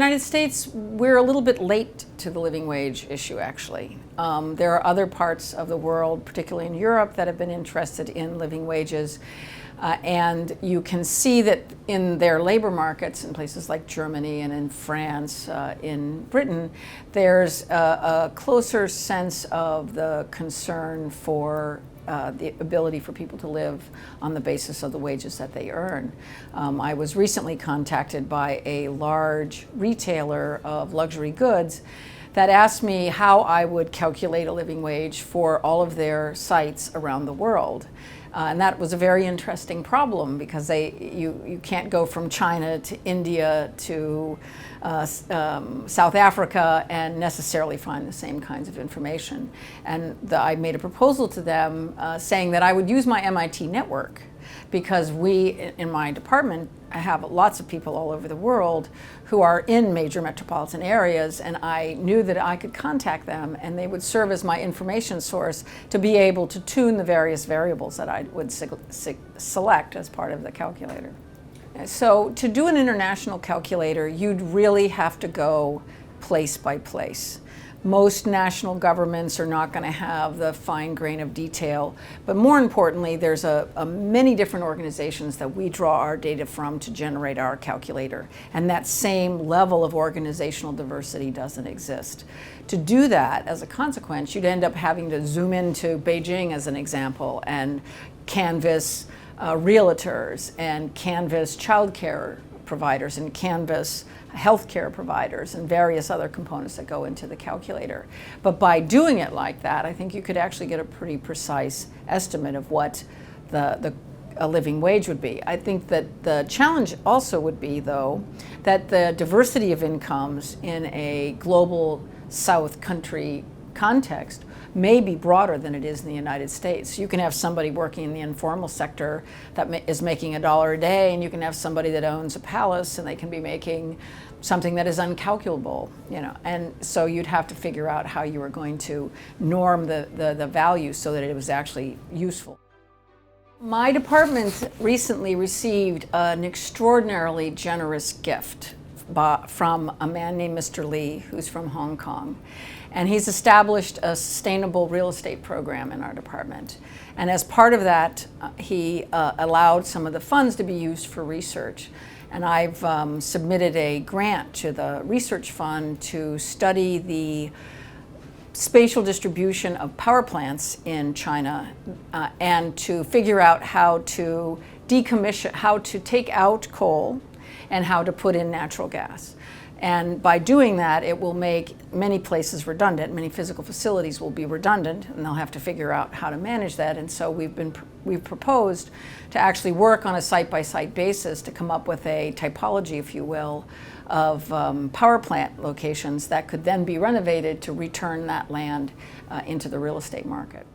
United States, we're a little bit late to the living wage issue, actually. There are other parts of the world, particularly in Europe, that have been interested in living wages. And you can see that in their labor markets in places like Germany and in France, in Britain, there's a closer sense of the concern for the ability for people to live on the basis of the wages that they earn. I was recently contacted by a large retailer of luxury goods that asked me how I would calculate a living wage for all of their sites around the world. And that was a very interesting problem because you can't go from China to India to South Africa and necessarily find the same kinds of information. And I made a proposal to them saying that I would use my MIT network, because we, in my department, have lots of people all over the world who are in major metropolitan areas, and I knew that I could contact them and they would serve as my information source to be able to tune the various variables that I would select as part of the calculator. So to do an international calculator, you'd really have to go place by place. Most national governments are not going to have the fine grain of detail, but more importantly, there's many different organizations that we draw our data from to generate our calculator, and that same level of organizational diversity doesn't exist. To do that, as a consequence, you'd end up having to zoom into Beijing, as an example, and canvass realtors, and canvass childcare providers, and canvass healthcare providers, and various other components that go into the calculator. But by doing it like that, I think you could actually get a pretty precise estimate of what a living wage would be. I think that the challenge also would be, though, that the diversity of incomes in a global South country context may be broader than it is in the United States. You can have somebody working in the informal sector that is making $1 a day, and you can have somebody that owns a palace and they can be making something that is uncalculable, and so you'd have to figure out how you were going to norm the value so that it was actually useful. My department recently received an extraordinarily generous gift from a man named Mr. Lee, who's from Hong Kong. And he's established a sustainable real estate program in our department. And as part of that, he allowed some of the funds to be used for research. And I've submitted a grant to the research fund to study the spatial distribution of power plants in China and to figure out how to decommission, how to take out coal and how to put in natural gas. And by doing that, it will make many places redundant. Many physical facilities will be redundant, and they'll have to figure out how to manage that. And so we've proposed to actually work on a site-by-site basis to come up with a typology, if you will, of power plant locations that could then be renovated to return that land into the real estate market.